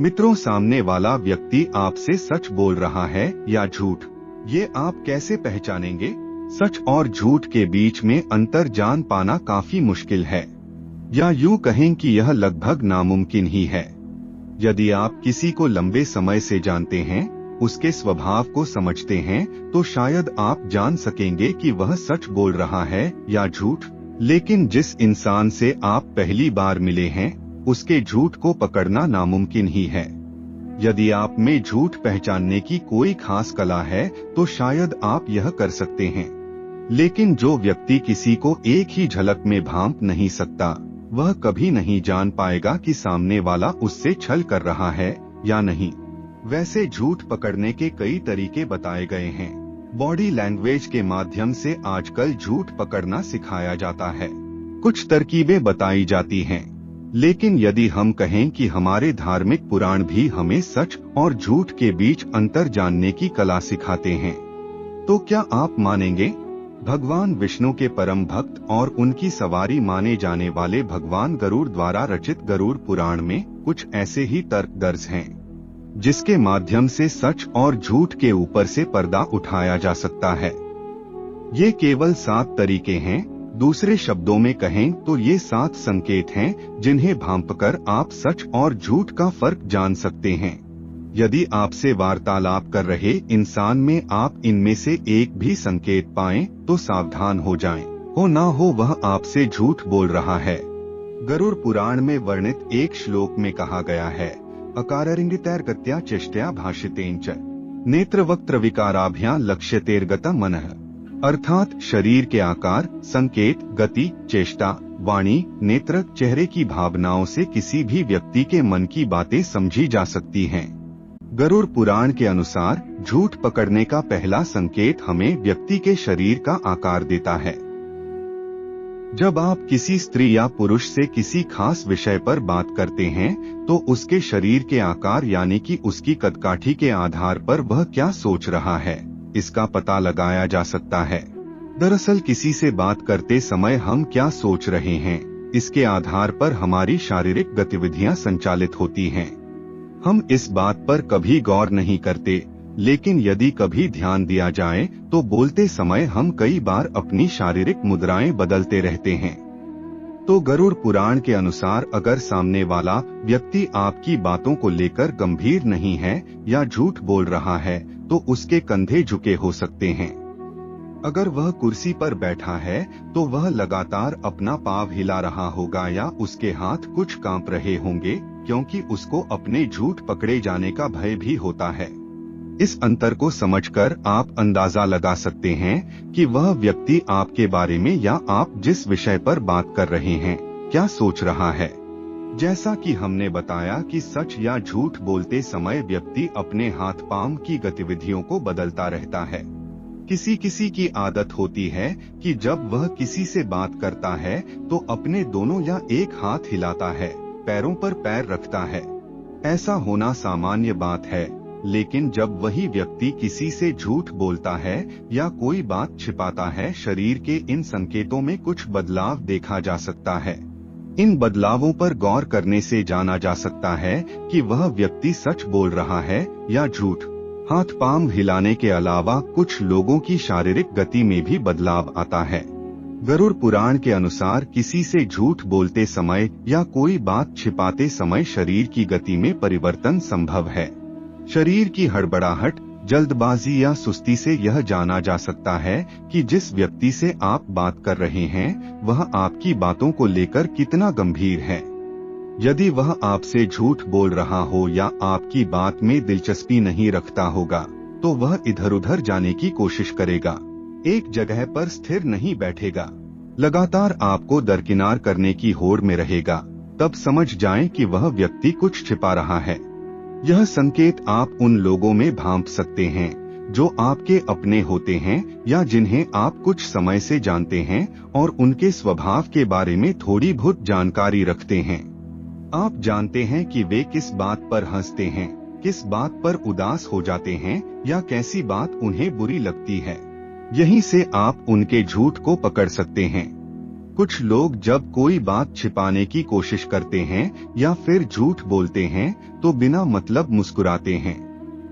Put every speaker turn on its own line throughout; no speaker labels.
मित्रों, सामने वाला व्यक्ति आपसे सच बोल रहा है या झूठ, ये आप कैसे पहचानेंगे? सच और झूठ के बीच में अंतर जान पाना काफी मुश्किल है, या यूं कहें कि यह लगभग नामुमकिन ही है। यदि आप किसी को लंबे समय से जानते हैं, उसके स्वभाव को समझते हैं, तो शायद आप जान सकेंगे कि वह सच बोल रहा है या झूठ। लेकिन जिस इंसान से आप पहली बार मिले हैं, उसके झूठ को पकड़ना नामुमकिन ही है। यदि आप में झूठ पहचानने की कोई खास कला है, तो शायद आप यह कर सकते हैं। लेकिन जो व्यक्ति किसी को एक ही झलक में भांप नहीं सकता, वह कभी नहीं जान पाएगा कि सामने वाला उससे छल कर रहा है या नहीं। वैसे झूठ पकड़ने के कई तरीके बताए गए हैं। बॉडी लैंग्वेज के माध्यम से आजकल झूठ पकड़ना सिखाया जाता है। कुछ तरकीबें बताई जाती हैं। लेकिन यदि हम कहें कि हमारे धार्मिक पुराण भी हमें सच और झूठ के बीच अंतर जानने की कला सिखाते हैं, तो क्या आप मानेंगे? भगवान विष्णु के परम भक्त और उनकी सवारी माने जाने वाले भगवान गरुड़ द्वारा रचित गरुड़ पुराण में कुछ ऐसे ही तर्क दर्ज हैं, जिसके माध्यम से सच और झूठ के ऊपर से पर्दा उठाया जा सकता है। ये केवल 7 तरीके हैं। दूसरे शब्दों में कहें तो ये 7 संकेत हैं जिन्हें भांपकर आप सच और झूठ का फर्क जान सकते हैं। यदि आपसे वार्तालाप कर रहे इंसान में आप इनमें से एक भी संकेत पाएं, तो सावधान हो जाएं। हो ना हो वह आपसे झूठ बोल रहा है। गरुड़ पुराण में वर्णित एक श्लोक में कहा गया है, अकाररिंगितैर्गत्या चेष्टया भाषितेंच नेत्रवक्त्र विकाराभ्यां लक्ष्यतेर्गता मनः। अर्थात शरीर के आकार, संकेत, गति, चेष्टा, वाणी, नेत्र, चेहरे की भावनाओं से किसी भी व्यक्ति के मन की बातें समझी जा सकती हैं। गरुड़ पुराण के अनुसार झूठ पकड़ने का पहला संकेत हमें व्यक्ति के शरीर का आकार देता है। जब आप किसी स्त्री या पुरुष से किसी खास विषय पर बात करते हैं, तो उसके शरीर के आकार यानी कि उसकी कदकाठी के आधार पर वह क्या सोच रहा है, इसका पता लगाया जा सकता है। दरअसल किसी से बात करते समय हम क्या सोच रहे हैं, इसके आधार पर हमारी शारीरिक गतिविधियां संचालित होती हैं। हम इस बात पर कभी गौर नहीं करते, लेकिन यदि कभी ध्यान दिया जाए तो बोलते समय हम कई बार अपनी शारीरिक मुद्राएं बदलते रहते हैं। तो गरुड़ पुराण के अनुसार अगर सामने वाला व्यक्ति आपकी बातों को लेकर गंभीर नहीं है या झूठ बोल रहा है, तो उसके कंधे झुके हो सकते हैं। अगर वह कुर्सी पर बैठा है, तो वह लगातार अपना पाँव हिला रहा होगा या उसके हाथ कुछ कांप रहे होंगे, क्योंकि उसको अपने झूठ पकड़े जाने का भय भी होता है। इस अंतर को समझकर आप अंदाजा लगा सकते हैं कि वह व्यक्ति आपके बारे में या आप जिस विषय पर बात कर रहे हैं, क्या सोच रहा है। जैसा कि हमने बताया कि सच या झूठ बोलते समय व्यक्ति अपने हाथ पांव की गतिविधियों को बदलता रहता है। किसी किसी की आदत होती है कि जब वह किसी से बात करता है तो अपने दोनों या एक हाथ हिलाता है, पैरों पर पैर रखता है। ऐसा होना सामान्य बात है, लेकिन जब वही व्यक्ति किसी से झूठ बोलता है या कोई बात छिपाता है, शरीर के इन संकेतों में कुछ बदलाव देखा जा सकता है। इन बदलावों पर गौर करने से जाना जा सकता है कि वह व्यक्ति सच बोल रहा है या झूठ। हाथ पांव हिलाने के अलावा कुछ लोगों की शारीरिक गति में भी बदलाव आता है। गरुड़ पुराण के अनुसार किसी से झूठ बोलते समय या कोई बात छिपाते समय शरीर की गति में परिवर्तन संभव है। शरीर की हड़बड़ाहट, जल्दबाजी या सुस्ती से यह जाना जा सकता है कि जिस व्यक्ति से आप बात कर रहे हैं, वह आपकी बातों को लेकर कितना गंभीर है। यदि वह आपसे झूठ बोल रहा हो या आपकी बात में दिलचस्पी नहीं रखता होगा, तो वह इधर उधर जाने की कोशिश करेगा, एक जगह पर स्थिर नहीं बैठेगा, लगातार आपको दरकिनार करने की होड़ में रहेगा। तब समझ जाएं कि वह व्यक्ति कुछ छिपा रहा है। यह संकेत आप उन लोगों में भांप सकते हैं जो आपके अपने होते हैं या जिन्हें आप कुछ समय से जानते हैं और उनके स्वभाव के बारे में थोड़ी बहुत जानकारी रखते हैं। आप जानते हैं कि वे किस बात पर हंसते हैं, किस बात पर उदास हो जाते हैं या कैसी बात उन्हें बुरी लगती है। यहीं से आप उनके झूठ को पकड़ सकते हैं। कुछ लोग जब कोई बात छिपाने की कोशिश करते हैं या फिर झूठ बोलते हैं तो बिना मतलब मुस्कुराते हैं।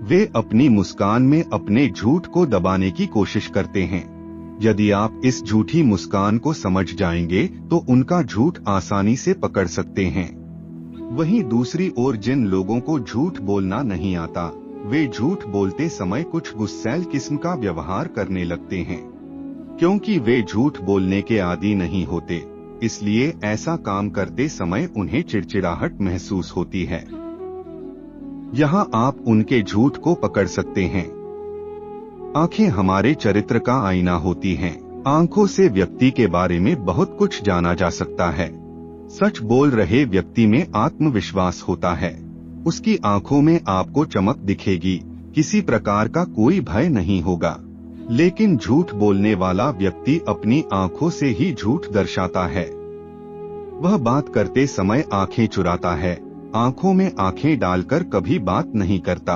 वे अपनी मुस्कान में अपने झूठ को दबाने की कोशिश करते हैं। यदि आप इस झूठी मुस्कान को समझ जाएंगे तो उनका झूठ आसानी से पकड़ सकते हैं। वहीं दूसरी ओर जिन लोगों को झूठ बोलना नहीं आता, वे झूठ बोलते समय कुछ गुस्सैल किस्म का व्यवहार करने लगते हैं। क्योंकि वे झूठ बोलने के आदी नहीं होते, इसलिए ऐसा काम करते समय उन्हें चिड़चिड़ाहट महसूस होती है। यहाँ आप उनके झूठ को पकड़ सकते हैं। आंखें हमारे चरित्र का आईना होती हैं। आंखों से व्यक्ति के बारे में बहुत कुछ जाना जा सकता है। सच बोल रहे व्यक्ति में आत्मविश्वास होता है। उसकी आंखों में आपको चमक दिखेगी, किसी प्रकार का कोई भय नहीं होगा। लेकिन झूठ बोलने वाला व्यक्ति अपनी आंखों से ही झूठ दर्शाता है। वह बात करते समय आंखें चुराता है, आंखों में आंखें डालकर कभी बात नहीं करता।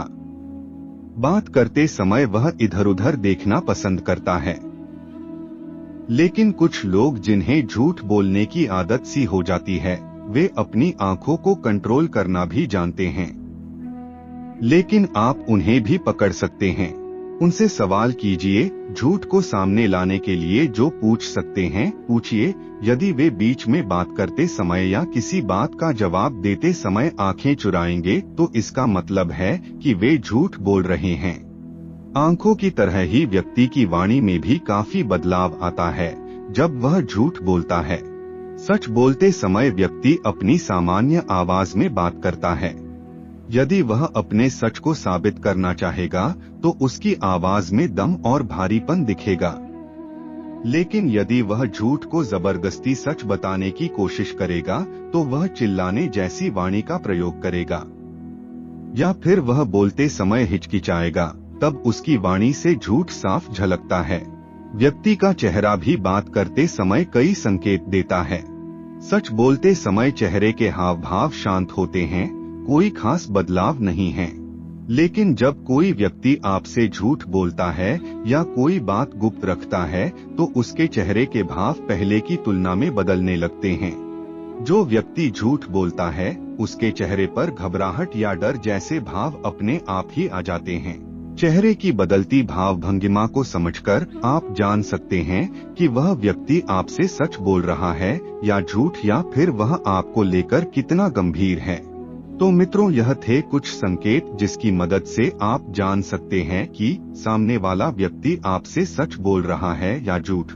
बात करते समय वह इधर उधर देखना पसंद करता है। लेकिन कुछ लोग जिन्हें झूठ बोलने की आदत सी हो जाती है, वे अपनी आंखों को कंट्रोल करना भी जानते हैं। लेकिन आप उन्हें भी पकड़ सकते हैं। उनसे सवाल कीजिए, झूठ को सामने लाने के लिए जो पूछ सकते हैं पूछिए। यदि वे बीच में बात करते समय या किसी बात का जवाब देते समय आंखें चुराएंगे तो इसका मतलब है कि वे झूठ बोल रहे हैं। आंखों की तरह ही व्यक्ति की वाणी में भी काफी बदलाव आता है जब वह झूठ बोलता है। सच बोलते समय व्यक्ति अपनी सामान्य आवाज में बात करता है। यदि वह अपने सच को साबित करना चाहेगा तो उसकी आवाज में दम और भारीपन दिखेगा। लेकिन यदि वह झूठ को जबरदस्ती सच बताने की कोशिश करेगा तो वह चिल्लाने जैसी वाणी का प्रयोग करेगा। या फिर वह बोलते समय हिचकिचाएगा, तब उसकी वाणी से झूठ साफ झलकता है। व्यक्ति का चेहरा भी बात करते समय कई संकेत देता है। सच बोलते समय चेहरे के हाव भाव शांत होते हैं, कोई खास बदलाव नहीं है। लेकिन जब कोई व्यक्ति आपसे झूठ बोलता है या कोई बात गुप्त रखता है तो उसके चेहरे के भाव पहले की तुलना में बदलने लगते हैं। जो व्यक्ति झूठ बोलता है उसके चेहरे पर घबराहट या डर जैसे भाव अपने आप ही आ जाते हैं। चेहरे की बदलती भाव भंगिमा को समझकर आप जान सकते हैं कि वह व्यक्ति आपसे सच बोल रहा है या झूठ, या फिर वह आपको लेकर कितना गंभीर है। तो मित्रों, यह थे कुछ संकेत जिसकी मदद से आप जान सकते हैं कि सामने वाला व्यक्ति आपसे सच बोल रहा है या झूठ।